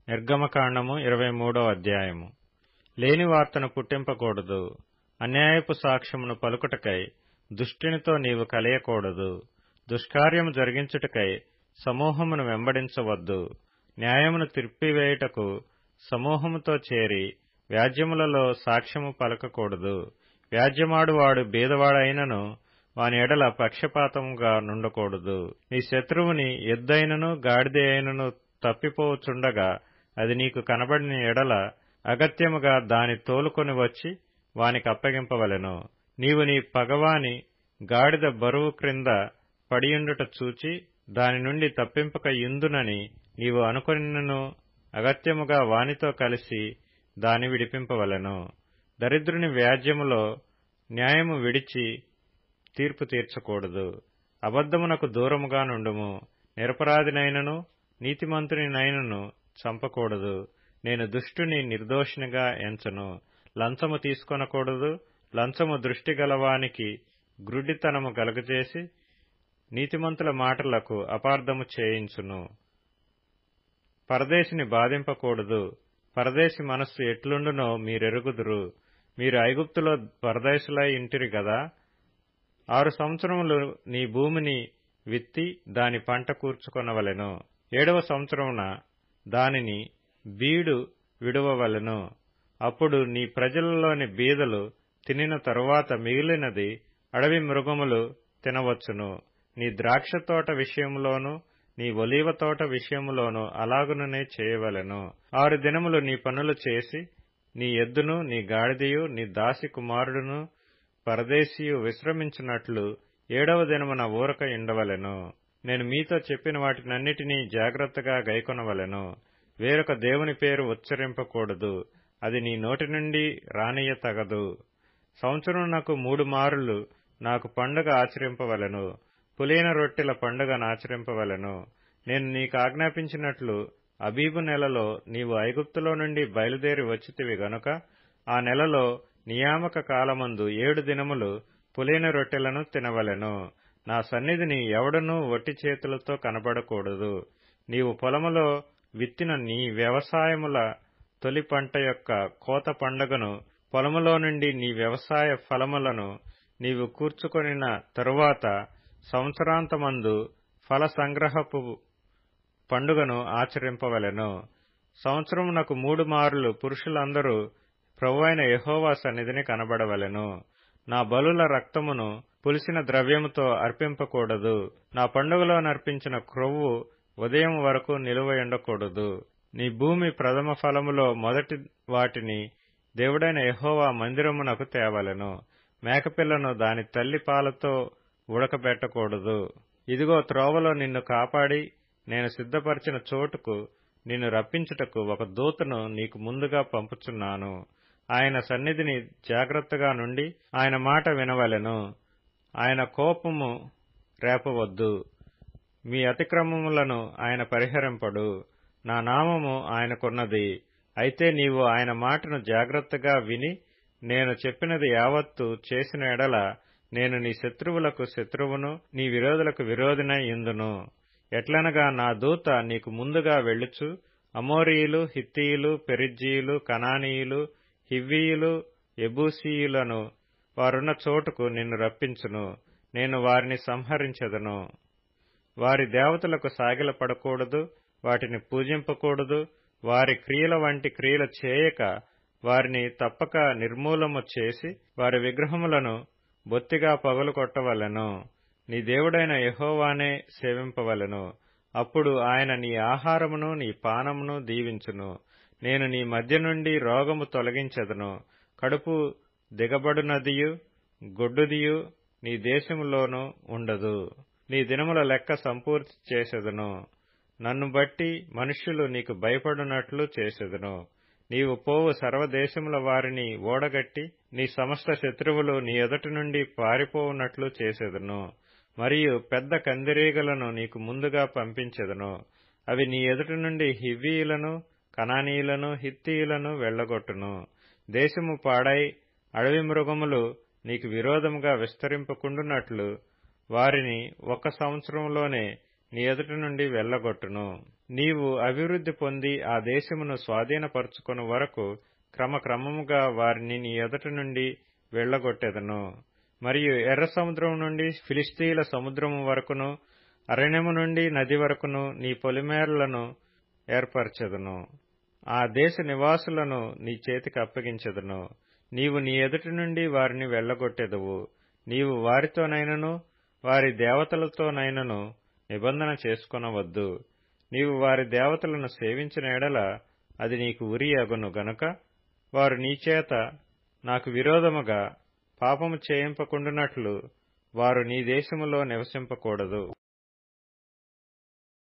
నిర్గమకాండము 23వ అధ్యాయము. లేని వార్తను పుట్టింపకూడదు. అన్యాయపు సాక్ష్యమును పలుకుటకై దుష్టునితో నీవు కలయకూడదు. దుష్కార్యము జరిగించుటకై సమూహమును వెంబడించవద్దు. న్యాయమును త్రిప్పివేయుటకు సమూహముతో చేరి వ్యాజ్యములలో సాక్ష్యము పలకకూడదు. వ్యాజ్యమాడువాడు బీదవాడైనను వాని ఎడల పక్షపాతముగా నుండకూడదు. నీ శత్రువుని ఎద్దైనను గాడిద అయినను తప్పిపోవచుండగా అది నీకు కనబడిన ఎడల అగత్యముగా దాని తోలుకొని వచ్చి వానికి అప్పగింపవలెను. నీవు నీ పగవాని గాడిద బరువు క్రింద పడియుండుట చూచి దాని నుండి తప్పింపక యుందునని నీవు అనుకొనినను అగత్యముగా వానితో కలిసి దాని విడిపింపవలెను. దరిద్రుని వ్యాజ్యములో న్యాయము విడిచి తీర్పు తీర్చకూడదు. అబద్ధమునకు దూరముగా నుండుము. నిరపరాధినైనను నీతిమంతునినైనను చంపకూడదు. నేను దుష్టుని నిర్దోషినిగా ఎంచను. లంచము తీసుకొనకూడదు. లంచము దృష్టి గలవానికి గ్రుడ్డితనము కలుగజేసి నీతిమంతుల మాటలకు అపార్థము చేయించును. పరదేశిని బాధింపకూడదు. పరదేశి మనస్సు ఎట్లుండునో మీరెరుగుదురు. మీరు ఐగుప్తులో పరదేశులై ఇంటిరి గదా. 6 సంవత్సరములు నీ భూమిని విత్తి దాని పంట కూర్చుకొనవలెను. 7వ సంవత్సరమున దానిని బీడు విడువవలెను. అప్పుడు నీ ప్రజలలోని బీదలు తినిన తరువాత మిగిలినది అడవి మృగములు తినవచ్చును. నీ ద్రాక్ష తోట విషయములోను నీ ఒలీవ తోట విషయములోను అలాగుననే చేయవలెను. 6 దినములు నీ పనులు చేసి నీ ఎద్దును నీ గాడిదయు నీ దాసి కుమారుడును పరదేశీయు విశ్రమించున్నట్లు 7వ దినమున ఊరక ఉండవలెను. నేను మీతో చెప్పిన వాటినన్నిటినీ జాగ్రత్తగా గైకొనవలెను. వేరొక దేవుని పేరు ఉచ్చరింపకూడదు. అది నీ నోటి నుండి రానియ తగదు. సంవత్సరమునకు 3 మారులు నాకు పండుగ ఆచరింపవలెను. పులియన రొట్టెల పండుగనాచరింపవలెను. నేను నీకు ఆజ్ఞాపించినట్లు అబీబు నెలలో నీవు ఐగుప్తులో నుండి బయలుదేరి వచ్చితివి గనుక ఆ నెలలో నియామక కాలమందు 7 దినములు పులియన రొట్టెలను తినవలెను. నా సన్నిధిని ఎవడనూ వట్టి చేతులతో కనబడకూడదు. నీవు పొలములో విత్తిన నీ వ్యవసాయముల తొలి పంట యొక్క కోత పండుగను, పొలములో నుండి నీ వ్యవసాయ ఫలములను నీవు కూర్చుకొనిన తరువాత సంవత్సరాంతమందు ఫల సంగ్రహపు పండుగను ఆచరింపవలెను. సంవత్సరమునకు 3 మారులు పురుషులందరూ ప్రభువైన యెహోవా సన్నిధిని కనబడవలెను. నా బలుల రక్తమును పులిసిన ద్రవ్యముతో అర్పింపకూడదు. నా పండుగలో నర్పించిన క్రొవ్వు ఉదయం వరకు నిలువ ఉండకూడదు. నీ భూమి ప్రథమ ఫలములో మొదటి వాటిని దేవుడైన యెహోవా మందిరమునకు తేవలెను. మేకపిల్లను దాని తల్లి పాలతో ఉడకబెట్టకూడదు. ఇదిగో త్రోవలో నిన్ను కాపాడి నేను సిద్ధపరిచిన చోటుకు నిన్ను రప్పించుటకు ఒక దూతను నీకు ముందుగా పంపుచున్నాను. ఆయన సన్నిధిని జాగ్రత్తగా నుండి ఆయన మాట వినవలెను. ఆయన కోపము రేపవద్దు. మీ అతిక్రమములను ఆయన పరిహరింపడు. నా నామము ఆయనకున్నది. అయితే నీవు ఆయన మాటను జాగ్రత్తగా విని నేను చెప్పినది యావత్తు చేసిన ఎడల నేను నీ శత్రువులకు శత్రువును నీ విరోధులకు విరోధినై యుందును. ఎట్లనగా నా దూత నీకు ముందుగా వెళ్ళుచు అమోరీయులు, హిత్తీయులు, పెరిజ్జీయులు, కనానీయులు, హివ్వీయులు, యెబూసీయులను వారున్న చోటుకు నిన్ను రప్పించును. నేను వారిని సంహరించెదను. వారి దేవతలకు సాగిలపడకూడదు. వాటిని పూజింపకూడదు. వారి క్రియల వంటి క్రియలు చేయక వారిని తప్పక నిర్మూలము చేసి వారి విగ్రహములను బొత్తిగా పగలుకొట్టవలెను. నీ దేవుడైన యెహోవానే సేవింపవలెను. అప్పుడు ఆయన నీ ఆహారమును నీ పానమును దీవించును. నేను నీ మధ్య నుండి రోగము తొలగించెదను. కడుపు దిగబడునదియు గొడ్డుదియు నీ దేశములోనూ ఉండదు. నీ దినముల లెక్క సంపూర్తి చేసెదను. నన్ను బట్టి మనుష్యులు నీకు భయపడునట్లు చేసెదను. నీవు పోవు సర్వదేశముల వారిని ఓడగట్టి నీ సమస్త శత్రువులు నీ ఎదుటి నుండి పారిపోవునట్లు చేసెదను. మరియు పెద్ద కందిరీగలను నీకు ముందుగా పంపించెదను. అవి నీ ఎదుటి నుండి హివ్వీయులను, కనానీయులను, హిత్తీయులను వెళ్లగొట్టును. దేశము పాడై అడవి మృగములు నీకు విరోధముగా విస్తరింపకుండునట్లు వారిని 1 సంవత్సరంలోనే నీ ఎదుట నుండి వెళ్లగొట్టును. నీవు అభివృద్ధి పొంది ఆ దేశమును స్వాధీనపరచుకొను వరకు క్రమక్రమముగా వారిని నీ ఎదుట నుండి వెళ్లగొట్టెదను. మరియు ఎర్ర సముద్రం నుండి ఫిలిష్తీయుల సముద్రము వరకును, అరణ్యము నుండి నది వరకును నీ పొలిమేరలను ఏర్పరచెదను. ఆ దేశ నివాసులను నీ చేతికి అప్పగించెదను. నీవు నీ ఎదుటి నుండి వారిని వెళ్లగొట్టెదవు. నీవు వారితోనైనను వారి దేవతలతోనైనను నిబంధన చేసుకొనవద్దు. నీవు వారి దేవతలను సేవించిన ఎడల అది నీకు ఉరి అగును గనుక వారు నీచేత నాకు విరోధముగా పాపము చేయింపకుండునట్లు వారు నీ దేశములో నివసింపకూడదు.